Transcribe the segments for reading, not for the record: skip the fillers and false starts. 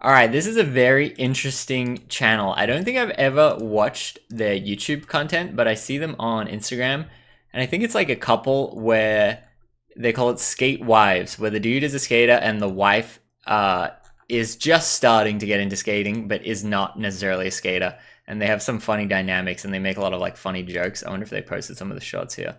All right, this is a very interesting channel. I don't think I've ever watched their YouTube content, but I see them on Instagram. And I think it's like a couple where they call it skate wives, where the dude is a skater and the wife is just starting to get into skating, but is not necessarily a skater. And they have some funny dynamics and they make a lot of like funny jokes. I wonder if they posted some of the shots here.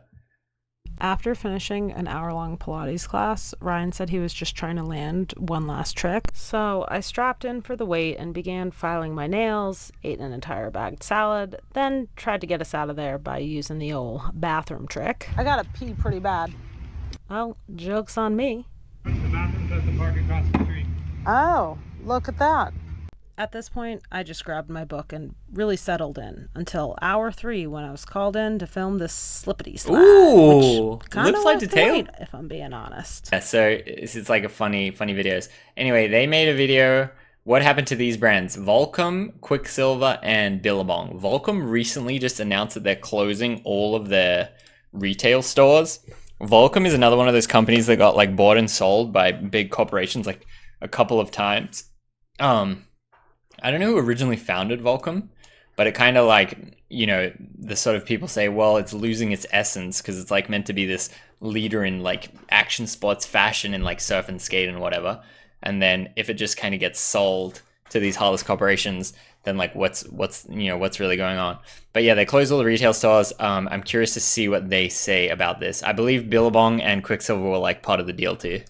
After finishing an hour-long Pilates class, Ryan said he was just trying to land one last trick. So I strapped in for the weight and began filing my nails, ate an entire bagged salad, then tried to get us out of there by using the old bathroom trick. I gotta pee pretty bad. Well, joke's on me. The bathroom's at the park across the street. Oh, look at that. At this point, I just grabbed my book and really settled in until hour 3 when I was called in to film this slippity slide. Ooh, which kinda looks like was detail. great, if I'm being honest. Yeah, so this is like a funny videos. Anyway, they made a video. What happened to these brands? Volcom, Quicksilver, and Billabong. Volcom recently just announced that they're closing all of their retail stores. Volcom is another one of those companies that got like bought and sold by big corporations like a couple of times. I don't know who originally founded Volcom, but it kind of like, you know, the sort of people say, well, it's losing its essence because it's like meant to be this leader in like action sports, fashion, and like surf and skate and whatever. And then if it just kind of gets sold to these heartless corporations, then like what's really going on? But yeah, they closed all the retail stores. I'm curious to see what they say about this. I believe Billabong and Quicksilver were like part of the deal too.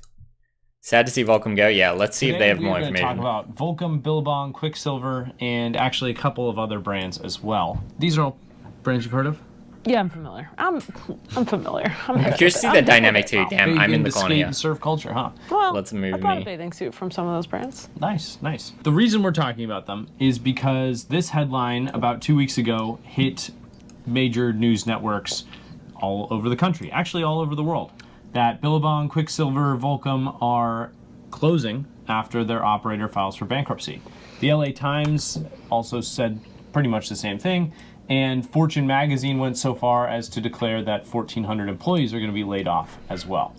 Sad to see Volcom go. Yeah, let's see if they have more information. We're going to talk about Volcom, Billabong, Quicksilver, and actually a couple of other brands as well. These are all brands you've heard of? Yeah, I'm familiar. I'm familiar. I'm curious to see that dynamic too. Damn, I'm in the corner. Skate and surf culture, huh? Well, let's move. I bought a bathing suit from some of those brands. Nice, nice. The reason we're talking about them is because this headline about 2 weeks ago hit major news networks all over the country, actually all over the world, that Billabong, Quicksilver, Volcom are closing after their operator files for bankruptcy. The LA Times also said pretty much the same thing, and Fortune magazine went so far as to declare that 1,400 employees are going to be laid off as well.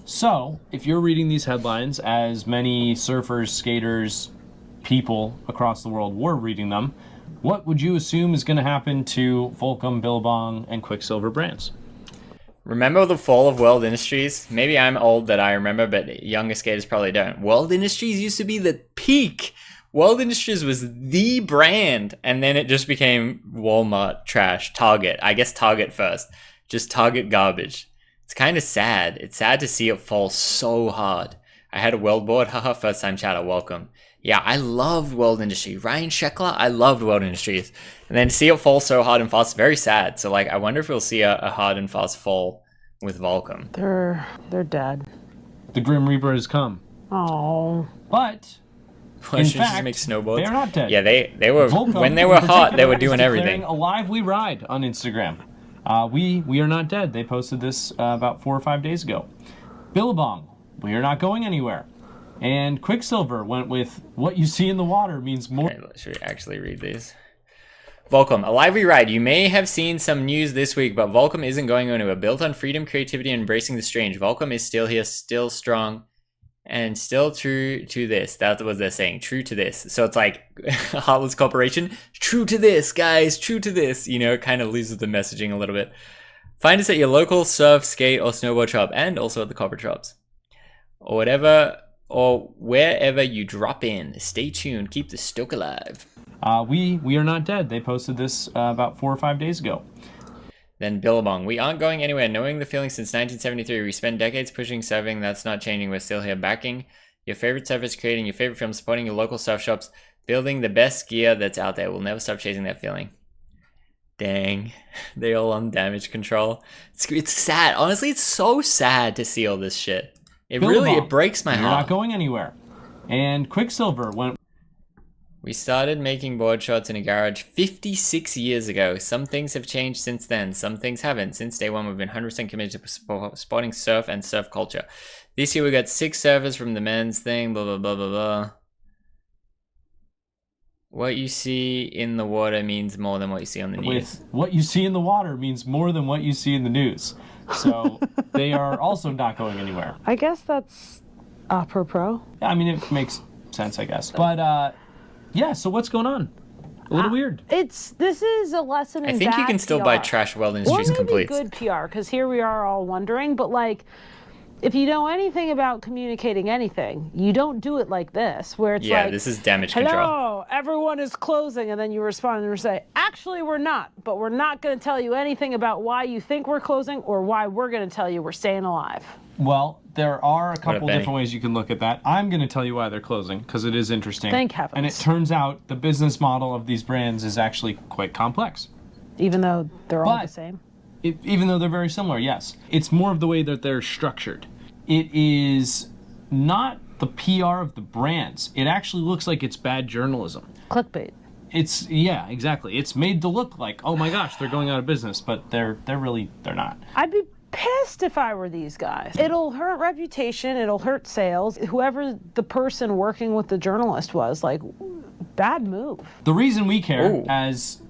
So, if you're reading these headlines, as many surfers, skaters, people across the world were reading them, what would you assume is going to happen to Volcom, Billabong, and Quicksilver brands? Remember the fall of World Industries? Maybe I'm old that I remember, but younger skaters probably don't. World Industries used to be the peak. World Industries was the brand, and then it just became Walmart trash, Target. I guess Target first. Just Target garbage. It's kind of sad. It's sad to see it fall so hard. I had a world board, haha, first time chatter, welcome. Yeah, I loved World Industry. Ryan Sheckler, I loved World Industries. And then to see it fall so hard and fast, very sad. So like, I wonder if we'll see a hard and fast fall with Volcom. They're dead. The Grim Reaper has come. Oh. But in fact, make snowboards. They're not dead. Yeah, they were Volcom, when they were hot, they were doing everything. A live we ride on Instagram. We are not dead. They posted this about 4 or 5 days ago. Billabong, we are not going anywhere. And Quicksilver went with what you see in the water means more. Okay, should we actually read these? Volcom, a lively ride. You may have seen some news this week, but Volcom isn't going anywhere. Built on freedom, creativity, and embracing the strange. Volcom is still here, still strong, and still true to this. That's what they're saying. True to this. So it's like Heartless Corporation. True to this, guys. True to this. You know, it kind of loses the messaging a little bit. Find us at your local surf, skate, or snowboard shop, and also at the corporate shops. Or whatever, or wherever you drop in. Stay tuned. Keep the stoke alive. We are not dead. They posted this about 4 or 5 days ago. Then Billabong, we aren't going anywhere. Knowing the feeling since 1973, we spent decades pushing surfing. That's not changing. We're still here backing your favorite surfers, creating your favorite films, supporting your local surf shops, building the best gear that's out there. We'll never stop chasing that feeling. Dang, they all on damage control. It's sad. Honestly, it's so sad to see all this shit. It breaks my heart. You're not going anywhere. And Quicksilver went. We started making board shorts in a garage 56 years ago. Some things have changed since then. Some things haven't. Since day one, we've been 100% committed to supporting surf and surf culture. This year, we got 6 surfers from the men's thing, blah, blah, blah, blah, blah. What you see in the water means more than what you see on the news. What you see in the water means more than what you see in the news. So they are also not going anywhere. I guess that's apropos. I mean, it makes sense, I guess. But yeah, so what's going on? A little weird. This is a lesson in I think you bad can still PR. buy Trash World Industries or maybe complete. good PR, because here we are all wondering, but like, if you know anything about communicating anything, you don't do it like this, where it's Yeah, like, this is damage hello, control. everyone is closing, and then you respond and say, actually, we're not, but we're not going to tell you anything about why you think we're closing or why we're going to tell you we're staying alive. Well, there are a couple Benny. different ways you can look at that. I'm going to tell you why they're closing, because it is interesting. Thank heavens. And it turns out the business model of these brands is actually quite complex. Even though they're all the same. Even though they're very similar, yes. It's more of the way that they're structured. It is not the PR of the brands. It actually looks like it's bad journalism. Clickbait. Yeah, exactly. It's made to look like, oh my gosh, they're going out of business, but they're not. I'd be pissed if I were these guys. It'll hurt reputation, it'll hurt sales. Whoever the person working with the journalist was, like, bad move. The reason we care, Ooh. as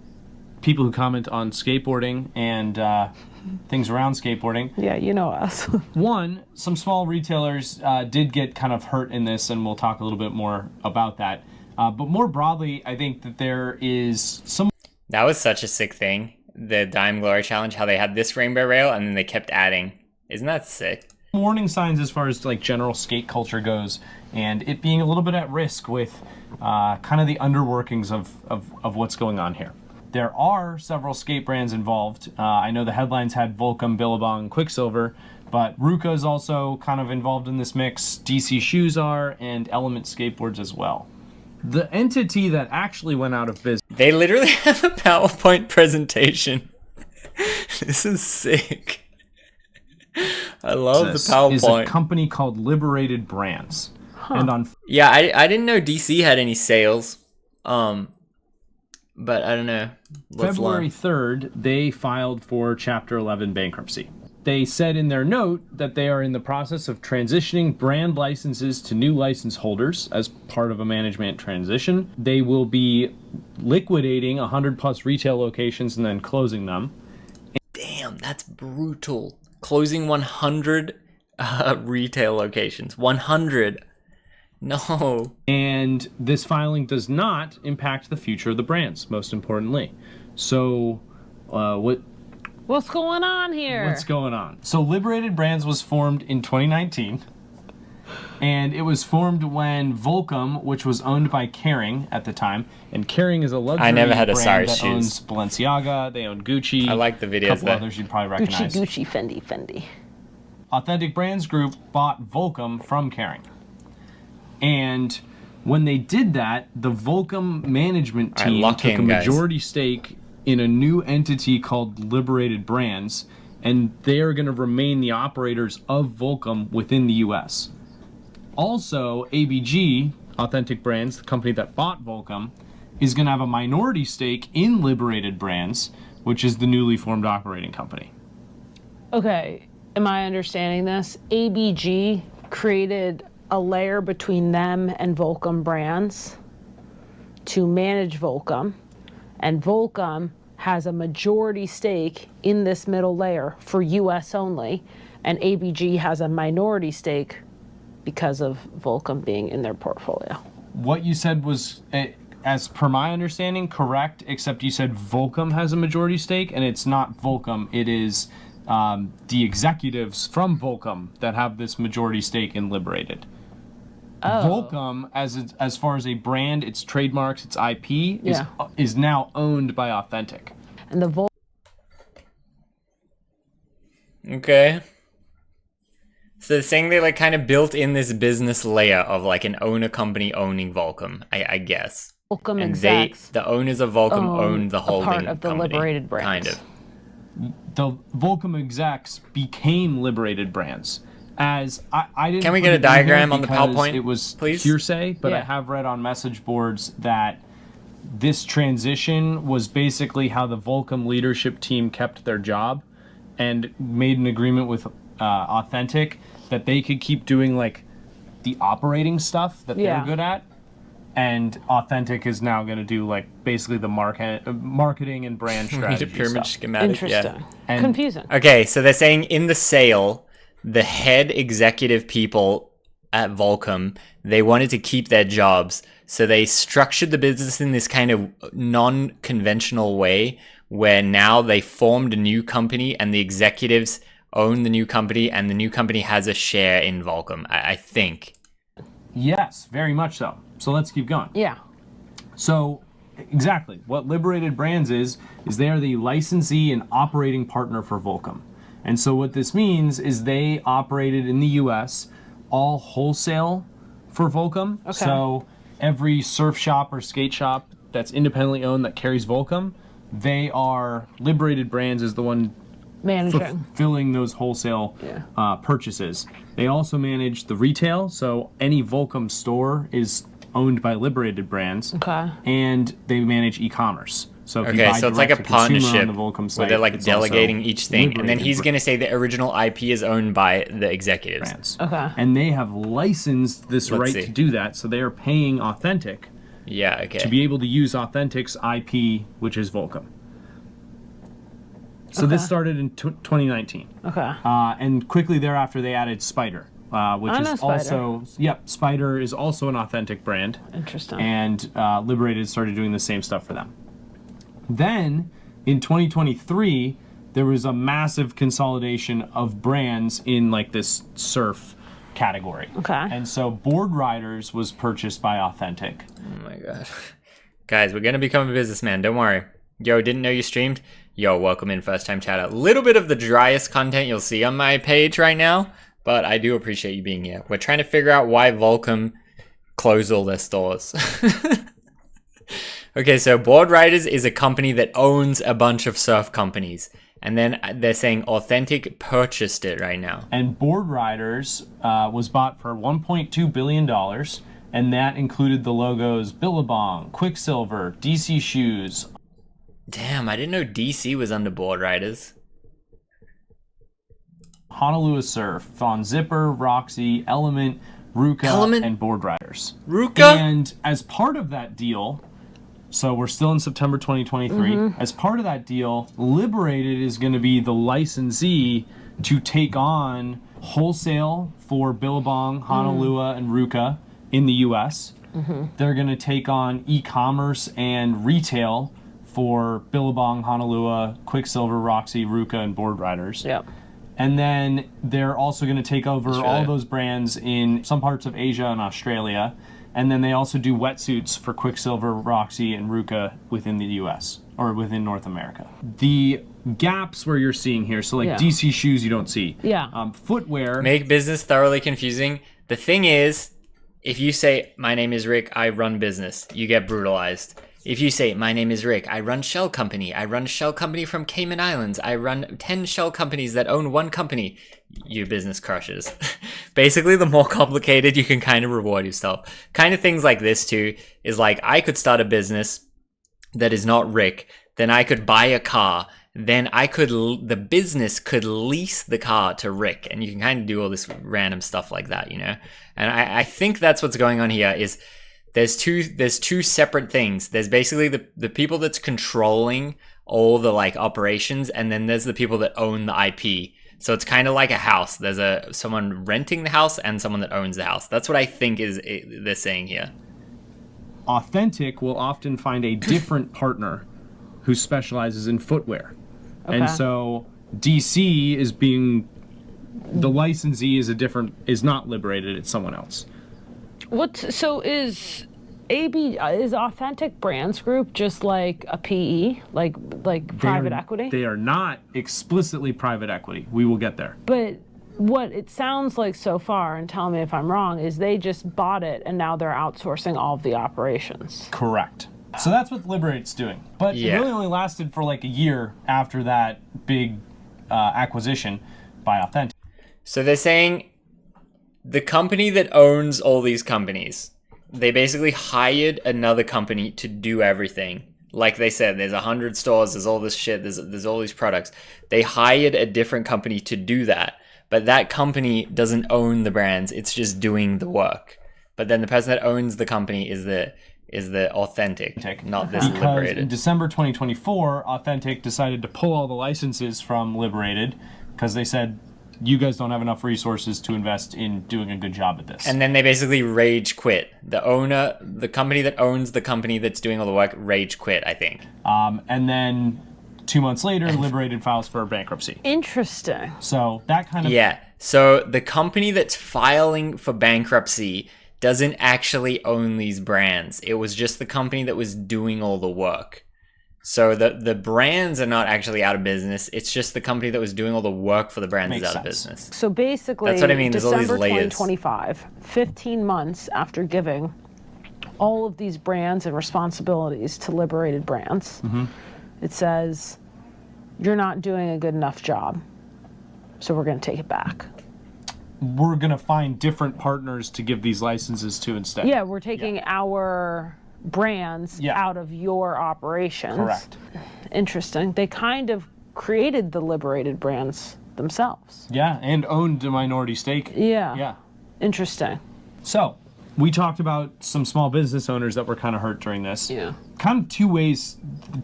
people who comment on skateboarding and things around skateboarding. Yeah, you know us. One, some small retailers did get kind of hurt in this, and we'll talk a little bit more about that. But more broadly, I think that there is some... That was such a sick thing. The Dime Glory Challenge, how they had this rainbow rail and then they kept adding. Isn't that sick? warning signs as far as like general skate culture goes, and it being a little bit at risk with kind of the underworkings of what's going on here. There are several skate brands involved. I know the headlines had Volcom, Billabong, Quicksilver, but Ruka is also kind of involved in this mix. DC Shoes are, and Element Skateboards as well. The entity that actually went out of business... They literally have a PowerPoint presentation. This is sick. I love the PowerPoint. ...is a company called Liberated Brands. Huh. And on... Yeah, I didn't know DC had any sales. But I don't know. Let's February learn. 3rd, they filed for Chapter 11 bankruptcy. They said in their note that they are in the process of transitioning brand licenses to new license holders as part of a management transition. They will be liquidating 100 plus retail locations and then closing them. Damn, that's brutal. Closing 100 retail locations. 100. No. And this filing does not impact the future of the brands, most importantly. So, What's going on here? What's going on? So Liberated Brands was formed in 2019, and it was formed when Volcom, which was owned by Kering at the time, and Kering is a luxury I never had a brand sorry that shoes. owns Balenciaga, they own Gucci. I like the videos a couple there. others you'd probably recognize. Gucci, Fendi. Authentic Brands Group bought Volcom from Kering. And when they did that, the Volcom management All right, team lock took in, a guys. majority stake in a new entity called Liberated Brands, and they are going to remain the operators of Volcom within the US. Also, ABG, Authentic Brands, the company that bought Volcom, is going to have a minority stake in Liberated Brands, which is the newly formed operating company. Okay, am I understanding this? ABG created a layer between them and Volcom Brands to manage Volcom, and Volcom has a majority stake in this middle layer for US only, and ABG has a minority stake because of Volcom being in their portfolio. What you said was, as per my understanding, correct, except you said Volcom has a majority stake, and it's not Volcom, it is the executives from Volcom that have this majority stake in Liberated. Oh. Volcom, as far as a brand, its trademarks, its IP, is now owned by Authentic. And the Okay. So they're saying they like kind of built in this business layer of like an owner company owning Volcom, I guess. Volcom And execs the owners of Volcom own the a holding part of the company, Liberated Brands. kind of. The Volcom execs became Liberated Brands. As I didn't Can we put get a it in here diagram on the because PowerPoint, it was please? hearsay, but I Yeah. have read on message boards that this transition was basically how the Volcom leadership team kept their job and made an agreement with Authentic that they could keep doing like the operating stuff that Yeah. they're good at, and Authentic is now going to do like basically the marketing and brand We need strategy a pyramid stuff. schematic. Interesting. Yeah. And- Confusing. Okay, so they're saying in the sale, the head executive people at Volcom, they wanted to keep their jobs. So they structured the business in this kind of non-conventional way where now they formed a new company and the executives own the new company and the new company has a share in Volcom, I think. Yes, very much so. So let's keep going. Yeah. So exactly what Liberated Brands is they are the licensee and operating partner for Volcom. And so what this means is they operated in the US all wholesale for Volcom. Okay. So every surf shop or skate shop that's independently owned that carries Volcom, they are Liberated Brands is the one Managing. fulfilling those wholesale purchases. They also manage the retail, so any Volcom store is owned by Liberated Brands. Okay. And they manage e-commerce. So if you Okay, buy so it's like a direct to consumer partnership on the Volcom site, where they're like it's delegating also each thing, and then Liberated he's going to say the original IP is owned by the executives. Brands. Okay. And they have licensed this Let's right see. to do that, so they are paying Authentic Yeah, okay. to be able to use Authentic's IP, which is Volcom. So this started in 2019. Okay. And quickly thereafter, they added Spider, which I know is Spider. also, Spider is also an Authentic brand. Interesting. And Liberated started doing the same stuff for them. Then, in 2023, there was a massive consolidation of brands in like this surf category. Okay. And so Board Riders was purchased by Authentic. Oh my god. Guys, we're going to become a businessman, don't worry. Yo, didn't know you streamed? Yo, welcome in, first time chatter. A little bit of the driest content you'll see on my page right now, but I do appreciate you being here. We're trying to figure out why Volcom closed all their stores. Okay, so Board Riders is a company that owns a bunch of surf companies. And then they're saying Authentic purchased it right now. And Board Riders was bought for $1.2 billion, and that included the logos Billabong, Quicksilver, DC Shoes. Damn, I didn't know DC was under Board Riders. Honolulu Surf, Fawn Zipper, Roxy, Element, Ruka, and Board Riders. Ruka? And as part of that deal, so we're still in September 2023, as part of that deal, Liberated is going to be the licensee to take on wholesale for Billabong, Honolulu, and Ruka in the US. They're going to take on e-commerce and retail for Billabong, Honolulu, Quicksilver, Roxy, Ruka, and Board Riders. Yep. And then they're also going to take over all those brands in some parts of Asia and Australia. And then they also do wetsuits for Quicksilver, Roxy, and Ruka within the US, or within North America. The gaps where you're seeing here, so like DC Shoes you don't see. Yeah. Footwear. Make business thoroughly confusing. The thing is, if you say, my name is Rick, I run business, you get brutalized. If you say, my name is Rick, I run shell company from Cayman Islands, I run 10 shell companies that own one company, your business crushes. Basically, the more complicated, you can kind of reward yourself. Kind of things like this too, is like, I could start a business that is not Rick, then I could buy a car, then the business could lease the car to Rick, and you can kind of do all this random stuff like that, you know? And I think that's what's going on here is, there's two separate things. There's basically the people that's controlling all the like operations, and then there's the people that own the IP. So it's kind of like a house. There's someone renting the house and someone that owns the house. That's what I think they're saying here. Authentic will often find a different partner who specializes in footwear. And so DC is being the licensee is not Liberated, it's someone else. Is Authentic Brands Group just like a PE, like private equity? They are not explicitly private equity. We will get there. But what it sounds like so far, and tell me if I'm wrong, is they just bought it and now they're outsourcing all of the operations. Correct. So that's what Liberated's doing. But it really only lasted for like a year after that big acquisition by Authentic. So they're saying the company that owns all these companies, they basically hired another company to do everything. Like they said, there's 100 stores, there's all this shit, there's all these products. They hired a different company to do that. But that company doesn't own the brands, it's just doing the work. But then the person that owns the company is the Authentic, not this Because Liberated. in December 2024, Authentic decided to pull all the licenses from Liberated because they said you guys don't have enough resources to invest in doing a good job at this. And then they basically rage quit. The company that owns the company that's doing all the work, rage quit, I think. And then 2 months later, Liberated files for bankruptcy. Interesting. So that kind of... Yeah. So the company that's filing for bankruptcy doesn't actually own these brands. It was just the company that was doing all the work. So the brands are not actually out of business. It's just the company that was doing all the work for the brands is out of business. So basically, that's what I mean. There's all these December layers. 2025, 15 months after giving all of these brands and responsibilities to Liberated Brands, it says, you're not doing a good enough job, so we're going to take it back. We're going to find different partners to give these licenses to instead. Yeah, we're taking our brands out of your operations. Correct. Interesting. They kind of created the Liberated Brands themselves. Yeah, and owned a minority stake. Yeah. Yeah. Interesting. So, we talked about some small business owners that were kind of hurt during this. Yeah. Kind of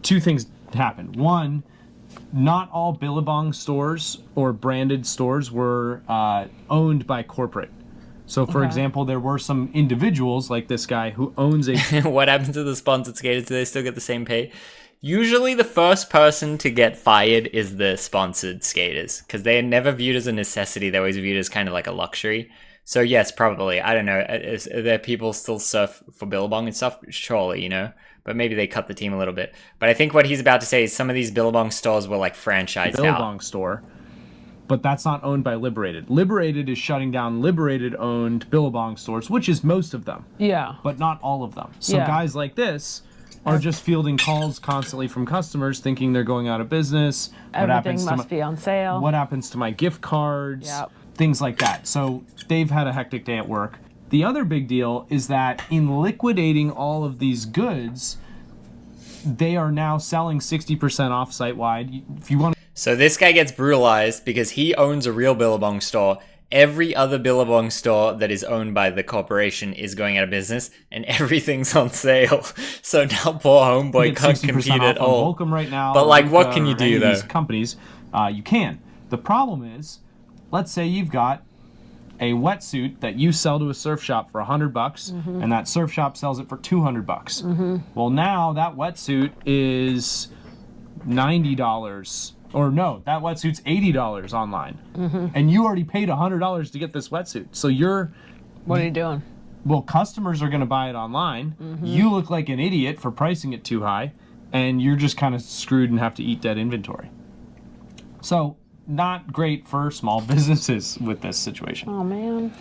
two things happened. One, not all Billabong stores or branded stores were owned by corporate. So, for example, there were some individuals like this guy who owns a... What happens to the sponsored skaters? Do they still get the same pay? Usually the first person to get fired is the sponsored skaters because they are never viewed as a necessity. They're always viewed as kind of like a luxury. So yes, probably. I don't know. Are there people still surf for Billabong and stuff? Surely, you know. But maybe they cut the team a little bit. But I think what he's about to say is some of these Billabong stores were like franchised out. Billabong store. But that's not owned by Liberated. Liberated is shutting down Liberated-owned Billabong stores, which is most of them. Yeah. But not all of them. So guys like this are just fielding calls constantly from customers thinking they're going out of business. Everything must be on sale. What happens to my gift cards? Yep. Things like that. So they've had a hectic day at work. The other big deal is that in liquidating all of these goods, they are now selling 60% off site-wide. If you want to... So this guy gets brutalized because he owns a real Billabong store. Every other Billabong store that is owned by the corporation is going out of business, and everything's on sale. So now poor homeboy can't compete at all. Volcom right now. But like, what can you do though? These companies, you can. The problem is, let's say you've got a wetsuit that you sell to a surf shop for $100, and that surf shop sells it for $200. Well, now that wetsuit is $90. Or no, that wetsuit's $80 online. And you already paid $100 to get this wetsuit. So What are you doing? Well, customers are going to buy it online. You look like an idiot for pricing it too high. And you're just kind of screwed and have to eat dead inventory. So, not great for small businesses with this situation. Oh, man.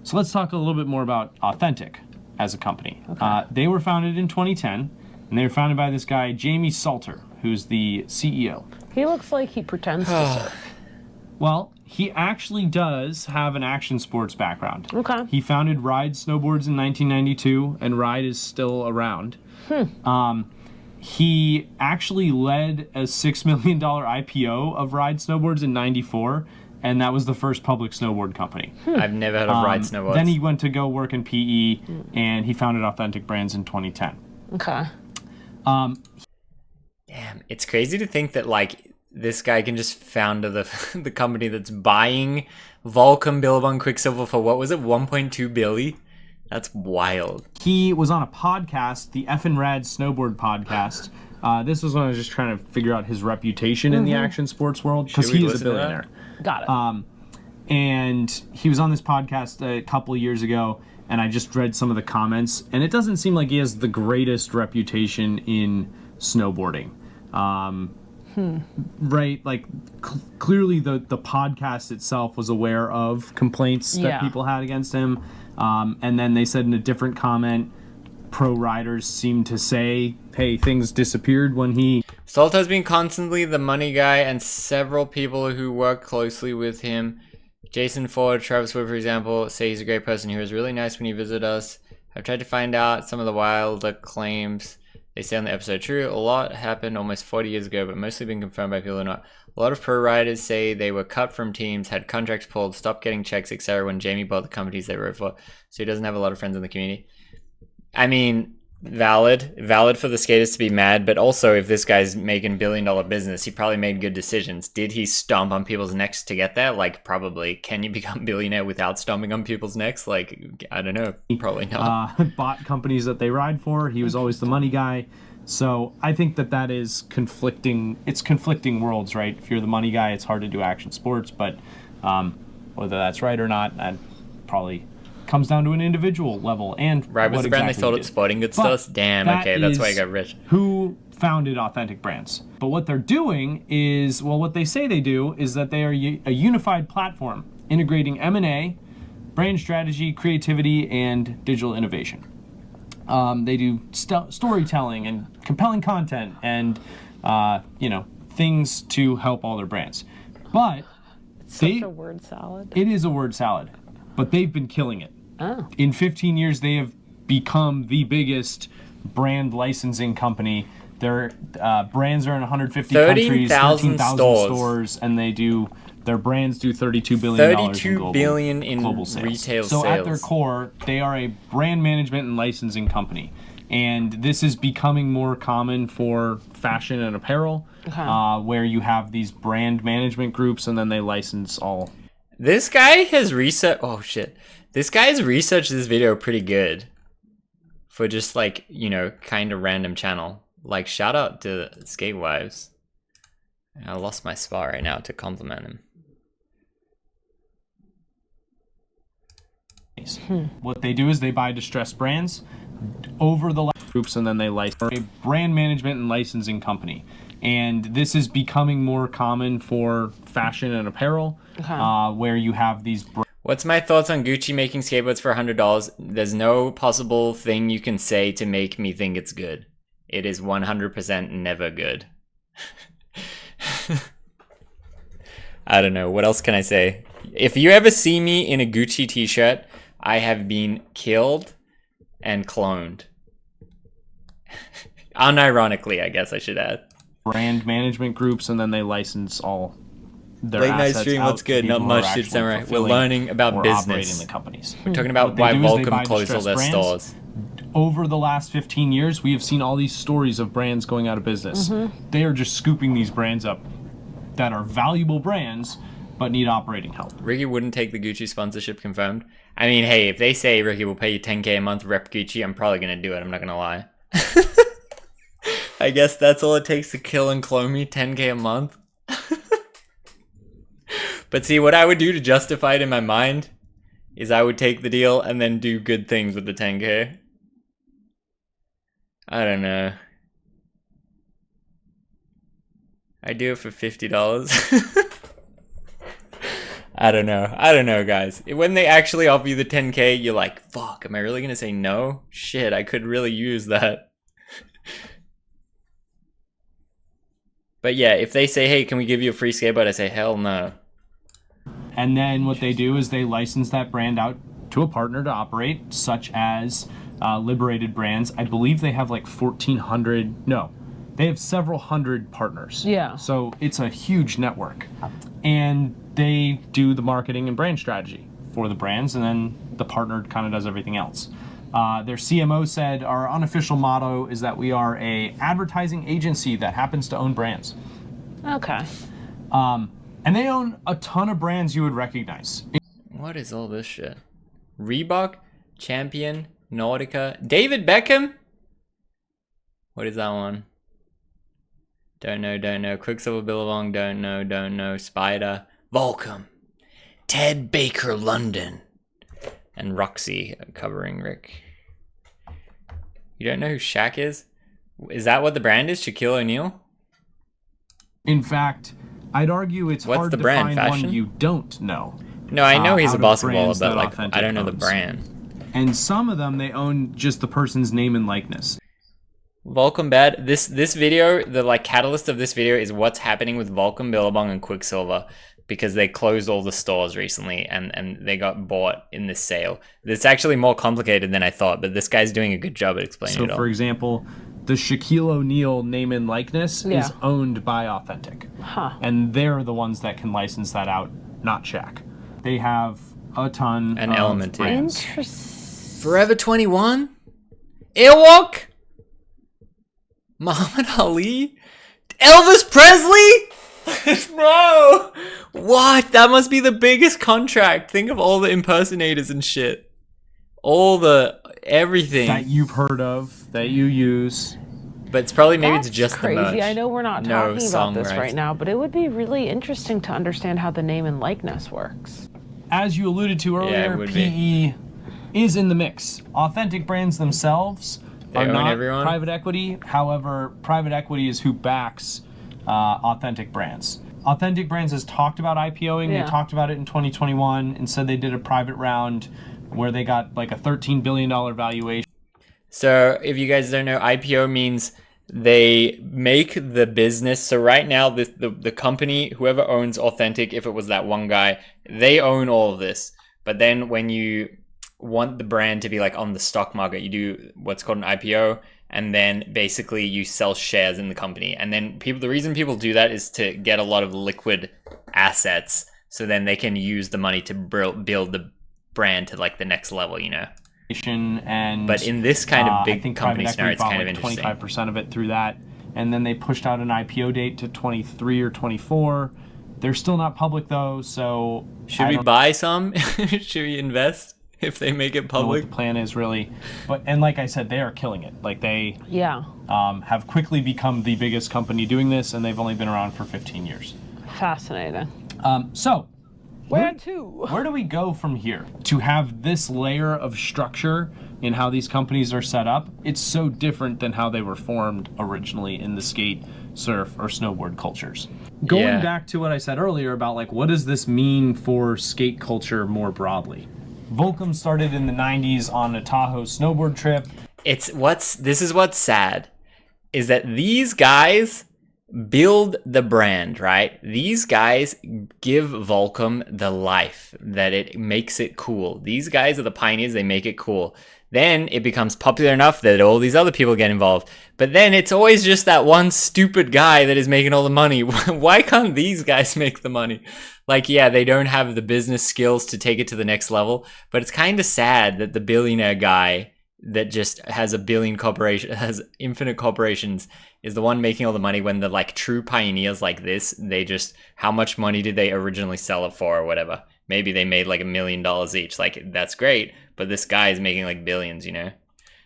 So let's talk a little bit more about Authentic as a company. They were founded in 2010. And they were founded by this guy, Jamie Salter, who's the CEO. He looks like he pretends to surf. Well, he actually does have an action sports background. Okay. He founded Ride Snowboards in 1992, and Ride is still around. He actually led a $6 million IPO of Ride Snowboards in 94, and that was the first public snowboard company. I've never heard of Ride Snowboards. Then he went to go work in PE, and he founded Authentic Brands in 2010. Okay. Damn, it's crazy to think that like this guy can just found the company that's buying Volcom, Billabong, Quicksilver for what was it, 1.2 billion? That's wild. He was on a podcast, the Effin' Rad Snowboard podcast. This was when I was just trying to figure out his reputation in the action sports world because he is a billionaire. Got it. And he was on this podcast a couple of years ago, and I just read some of the comments, and it doesn't seem like he has the greatest reputation in snowboarding. Right, like clearly the podcast itself was aware of complaints that people had against him, and then they said in a different comment, pro riders seemed to say, hey, things disappeared when he... Salter's been constantly the money guy, and several people who work closely with him, Jason Ford, Travis Wood, for example, say he's a great person. He was really nice when he visited us. I've tried to find out some of the wilder claims they say on the episode. True, a lot happened almost 40 years ago, but mostly been confirmed by people who not. A lot of pro riders say they were cut from teams, had contracts pulled, stopped getting checks, etc. when Jamie bought the companies they wrote for, so he doesn't have a lot of friends in the community. I mean, Valid for the skaters to be mad, but also if this guy's making billion-dollar business, he probably made good decisions. Did he stomp on people's necks to get there? Like, probably. Can you become billionaire without stomping on people's necks? Like, I don't know. Probably not. Bought companies that they ride for. He was always the money guy. So I think that is conflicting. It's conflicting worlds, right? If you're the money guy, it's hard to do action sports, but whether that's right or not, that probably comes down to an individual level. And right, was the brand they sold at Sporting Goods stores? Damn, okay, that's why I got rich. Who founded Authentic Brands? But what they're doing is, well, what they say they do is that they are a unified platform integrating M&A, brand strategy, creativity, and digital innovation. They do storytelling and compelling content and things to help all their brands. But it's such a word salad. It is a word salad, but they've been killing it. Oh. In 15 years, they have become the biggest brand licensing company. Their brands are in 150 countries, 13,000 stores, and their brands do $32 billion in global sales. Retail so sales. At their core, they are a brand management and licensing company. And this is becoming more common for fashion and apparel, where you have these brand management groups and then they license all. This guy has researched. Oh shit! This guy's researched this video pretty good for just like kind of random channel. Like shout out to Skate Wives. I lost my spot right now to compliment him. What they do is they buy distressed brands over the groups and then they license a brand management and licensing company. And this is becoming more common for fashion and apparel, where you have these. What's my thoughts on Gucci making skateboards for $100? There's no possible thing you can say to make me think it's good. It is 100% never good. I don't know. What else can I say? If you ever see me in a Gucci t-shirt, I have been killed and cloned. Unironically, I guess I should add. Brand management groups and then they license all their late night assets stream, out what's good? to Not people who are much, dude. actually Samurai. We're fulfilling learning about or business. operating the companies. We're talking about why Volcom closed all their stores. Over the last 15 years, we have seen all these stories of brands going out of business. They are just scooping these brands up that are valuable brands but need operating help. Ricky wouldn't take the Gucci sponsorship confirmed. I mean, hey, if they say Ricky will pay you $10K a month, rep Gucci, I'm probably going to do it. I'm not going to lie. I guess that's all it takes to kill and clone me, $10K a month. But see, what I would do to justify it in my mind is I would take the deal and then do good things with the 10K. I don't know. I do it for $50. I don't know, guys. When they actually offer you the 10K, you're like, fuck, am I really gonna say no? Shit, I could really use that. But yeah, if they say, hey, can we give you a free skateboard? I say, hell no. And then what they do is they license that brand out to a partner to operate, such as Liberated Brands. I believe they have like 1,400, no, they have several hundred partners. Yeah. So it's a huge network. And they do the marketing and brand strategy for the brands, and then the partner kind of does everything else. Their CMO said, our unofficial motto is that we are a advertising agency that happens to own brands. Okay. And they own a ton of brands you would recognize. What is all this shit? Reebok, Champion, Nautica, David Beckham? What is that one? Don't know. Quicksilver Billabong, don't know. Spider, Volcom, Ted Baker London, and Roxy covering Rick. You don't know who Shaq is? Is that what the brand is? Shaquille O'Neal? In fact, I'd argue it's What's hard the to brand? find Fashion? one you don't know. No, I know he's a out of basketballer, brands but that like Authentic I don't know the owns. brand. And some of them, they own just the person's name and likeness. Volcom bad. This video, the like catalyst of this video is what's happening with Volcom, Billabong, and Quicksilver, because they closed all the stores recently and they got bought in this sale. It's actually more complicated than I thought, but this guy's doing a good job at explaining it all. So, for example, the Shaquille O'Neal name and likeness is owned by Authentic. And they're the ones that can license that out, not Shaq. They have a ton An of Element, brands. Interesting. Forever 21? Airwalk? Muhammad Ali? Elvis Presley? No! What? That must be the biggest contract. Think of all the impersonators and shit. All the everything that you've heard of, that you use. But it's probably maybe That's it's just crazy. the merch. I know we're not No talking song about this rights. right now, but it would be really interesting to understand how the name and likeness works. As you alluded to Yeah, it earlier, would PE is in the mix. Authentic Brands themselves are own not everyone? private equity. However, private equity is who backs Authentic Brands. Authentic Brands has talked about IPOing. Yeah. They talked about it in 2021 and said they did a private round where they got like a $13 billion valuation. So if you guys don't know, IPO means they make the business. So right now, the company, whoever owns Authentic, if it was that one guy, they own all of this. But then when you want the brand to be like on the stock market, you do what's called an IPO, and then basically you sell shares in the company. And then the reason people do that is to get a lot of liquid assets, so then they can use the money to build the brand to like the next level, you know. And but in this kind of I big think company private scenario, equity it's kind of bought like interesting. 25% of it through that, and then they pushed out an IPO date to 23 or 24. They're still not public though, so Should we buy some? Should we invest if they make it I don't know what public? the plan is really, but and like I said, they are killing it. Like they Yeah, have quickly become the biggest company doing this, and they've only been around for 15 years. fascinating. So Where to? where do we go from here? To have this layer of structure in how these companies are set up, it's so different than how they were formed originally in the skate, surf, or snowboard cultures. Going Yeah. back to what I said earlier about like, what does this mean for skate culture more broadly? Volcom started in the 90s on a Tahoe snowboard trip. This is what's sad, is that these guys build the brand, right? These guys give Volcom the life that it makes it cool. These guys are the pioneers, they make it cool. Then it becomes popular enough that all these other people get involved. But then it's always just that one stupid guy that is making all the money. Why can't these guys make the money? Like, yeah, they don't have the business skills to take it to the next level, but it's kind of sad that the billionaire guy that just has has infinite corporations is the one making all the money, when the like true pioneers like this, they just, how much money did they originally sell it for or whatever? Maybe they made like $1 million each. Like, that's great, but this guy is making like billions, you know?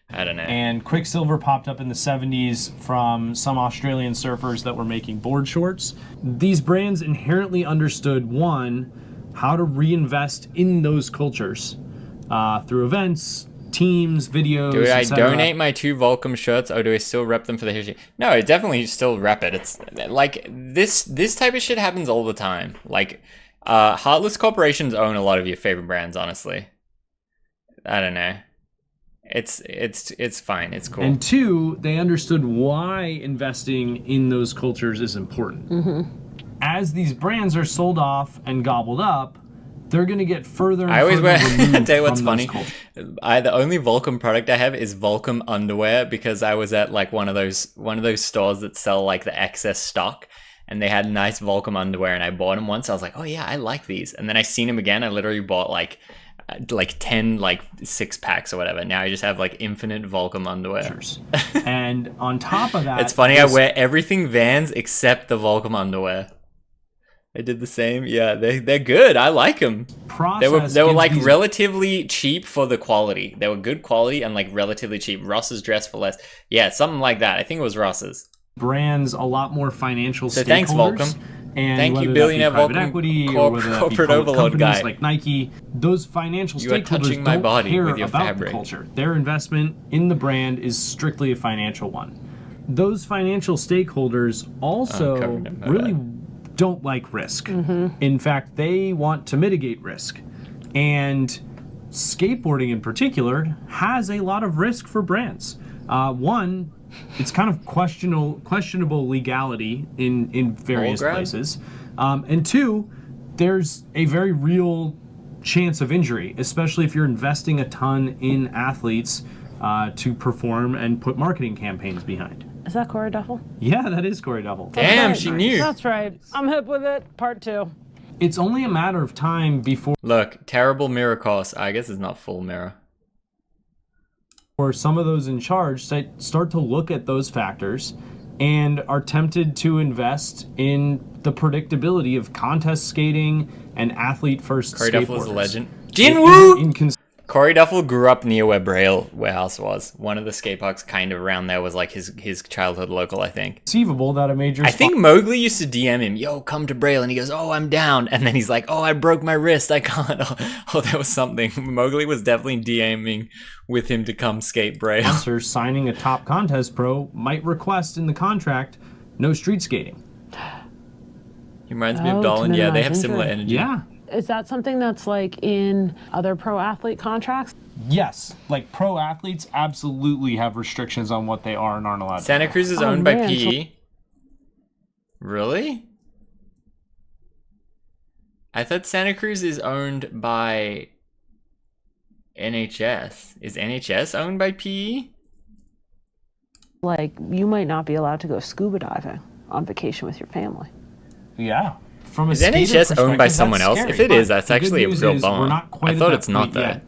I don't know. And Quicksilver popped up in the 70s from some Australian surfers that were making board shorts. These brands inherently understood, one, how to reinvest in those cultures through events, teams, videos, Do I etc. donate my 2 Volcom shirts, or do I still rep them for the history? No, I definitely still rep it. It's like this type of shit happens all the time. Like, heartless corporations own a lot of your favorite brands, honestly. I don't know. It's fine. It's cool. And two, they understood why investing in those cultures is important. Mm-hmm. As these brands are sold off and gobbled up, they're going to get further and I always further wear. removed Tell you what's from funny. those cultures. The only Volcom product I have is Volcom underwear, because I was at like one of those stores that sell like the excess stock, and they had nice Volcom underwear, and I bought them once. I was like, oh yeah, I like these, and then I seen them again. I literally bought like 10 like 6-packs or whatever. Now I just have like infinite Volcom underwear. And on top of that, It's funny, I wear everything Vans except the Volcom underwear. I did the same. Yeah, they're good. I like them. They were like relatively cheap for the quality. They were good quality and like relatively cheap. Ross's dress for less. Yeah, something like that. I think it was Ross's. brands a lot more financial So stakeholders. thanks, Volcom. And Thank you, whether that be billionaire private Volcom equity or whether that be corporate public overload companies guy. like Nike, those financial You are stakeholders touching my don't body care with your about fabric. the culture. Their investment in the brand is strictly a financial one. Those financial stakeholders also covered it, my really bad. don't like risk. Mm-hmm. In fact, they want to mitigate risk. And skateboarding in particular has a lot of risk for brands. One, it's kind of questionable legality in various Bullgrab? places. And two, there's a very real chance of injury, especially if you're investing a ton in athletes to perform and put marketing campaigns behind. Is that Corey Duffel? Yeah, that is Corey Duffel. Damn, Right. she knew. That's right. I'm hip with it. Part 2. It's only a matter of time before Look, terrible mirror course. I guess it's not full mirror. or some of those in charge start to look at those factors and are tempted to invest in the predictability of contest skating and athlete-first Corey Duffel is a skateboarders. legend. It Jinwoo! isn't Corey Duffel grew up near where Braille Warehouse was. One of the skate parks kind of around there was like his childhood local, I think. inconceivable that a major I think Mowgli used to DM him, yo, come to Braille. And he goes, oh, I'm down. And then he's like, oh, I broke my wrist. I can't. Oh, there was something. Mowgli was definitely DMing with him to come skate Braille. sponsor signing a top contest pro might request in the contract no street skating. He reminds me Oh, of to Dolan. Yeah, they have minimize similar injury. energy. Yeah. Is that something that's like in other pro athlete contracts? Yes, like pro athletes absolutely have restrictions on what they are and aren't allowed to Santa do. Cruz is Oh, owned by man, PE. Really? I thought Santa Cruz is owned by NHS. Is NHS owned by PE? Like, you might not be allowed to go scuba diving on vacation with your family. Yeah. From a Is skater NHS owned by perspective, someone that's else? scary, If it but is, that's the good actually a news real is bummer. We're not quite I at thought that it's not point that. yet.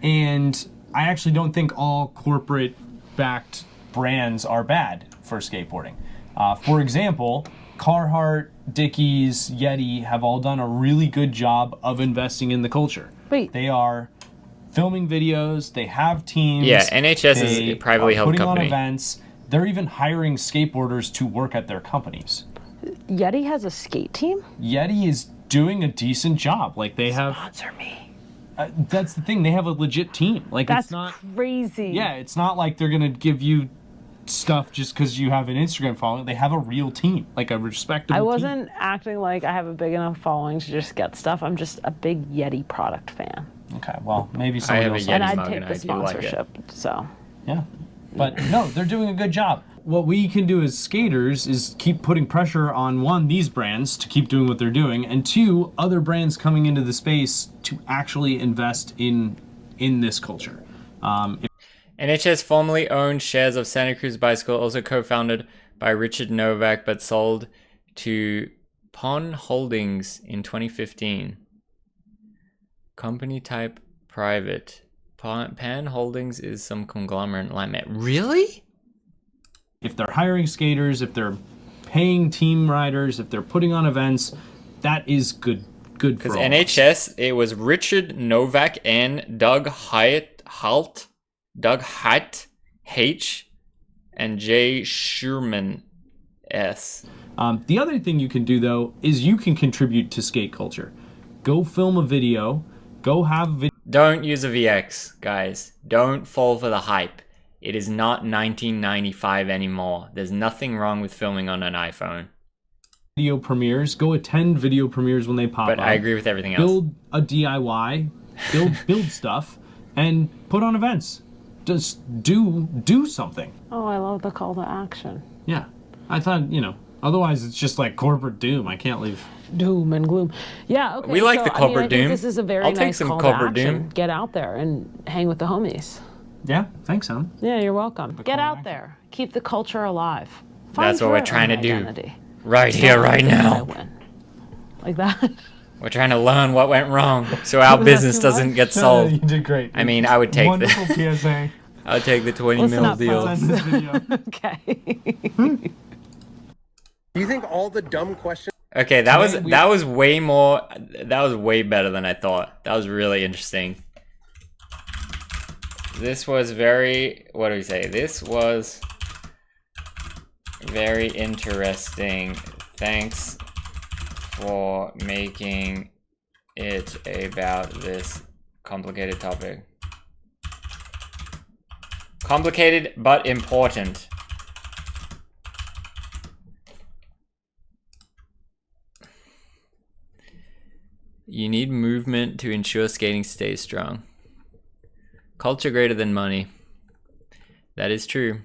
And I actually don't think all corporate-backed brands are bad for skateboarding. For example, Carhartt, Dickies, Yeti have all done a really good job of investing in the culture. Wait. They are filming videos, they have teams. Yeah, NHS is they a privately are held putting company. on events. They're even hiring skateboarders to work at their companies. Yeti has a skate team? Yeti is doing a decent job. Like they have, Sponsor me. that's the thing. They have a legit team. Like That's it's not. crazy. Yeah, it's not like they're gonna give you stuff just because you have an Instagram following. They have a real team, like a respectable. I team. wasn't acting like I have a big enough following to just get stuff. I'm just a big Yeti product fan. Okay, well maybe somebody have a else. Yeti And I'd mug take and the I do like it. sponsorship. So Yeah, but no, they're doing a good job. What we can do as skaters is keep putting pressure on one, these brands to keep doing what they're doing, and two, other brands coming into the space to actually invest in this culture. NHS formerly owned shares of Santa Cruz Bicycle, also co-founded by Richard Novak, but sold to Pon Holdings in 2015. Company type private. Pan Holdings is some conglomerate like Really? If they're hiring skaters, if they're paying team riders, if they're putting on events, that is good for Because all of us. NHS, it was Richard Novak and Doug Hyatt, H, and Jay Sherman S. The other thing you can do, though, is you can contribute to skate culture. Go film a video. Go have a video. Don't use a VX, guys. Don't fall for the hype. It is not 1995 anymore. There's nothing wrong with filming on an iPhone. Video premieres. Go attend video premieres when they pop up. But I agree with everything else. Build a DIY. Build stuff and put on events. Just do something. Oh, I love the call to action. Yeah, I thought otherwise it's just like corporate doom. I can't leave. Doom and gloom. Yeah, okay. We like so, the corporate I think doom. this is a very I'll nice take some call corporate to action. doom. Get out there and hang with the homies. Yeah, thanks, Sam. Yeah, you're welcome. call Get to out action. there. Keep the culture alive. Find That's what we're your trying own to do. identity. Right here, right I now. win. Like that. We're trying to learn what went wrong so our business doesn't get You sold. did great. I mean, I would take Wonderful the PSA. I'll take the 20 Listen mil up, deal. folks. Send this video. Okay. Do you think all the dumb questions Okay, that was Today we- that was way more. That was way better than I thought. That was really interesting. This was very. What do we say? This was very interesting. Thanks for making it about this complicated topic. Complicated but important. You need movement to ensure skating stays strong. Culture greater than money. That is true.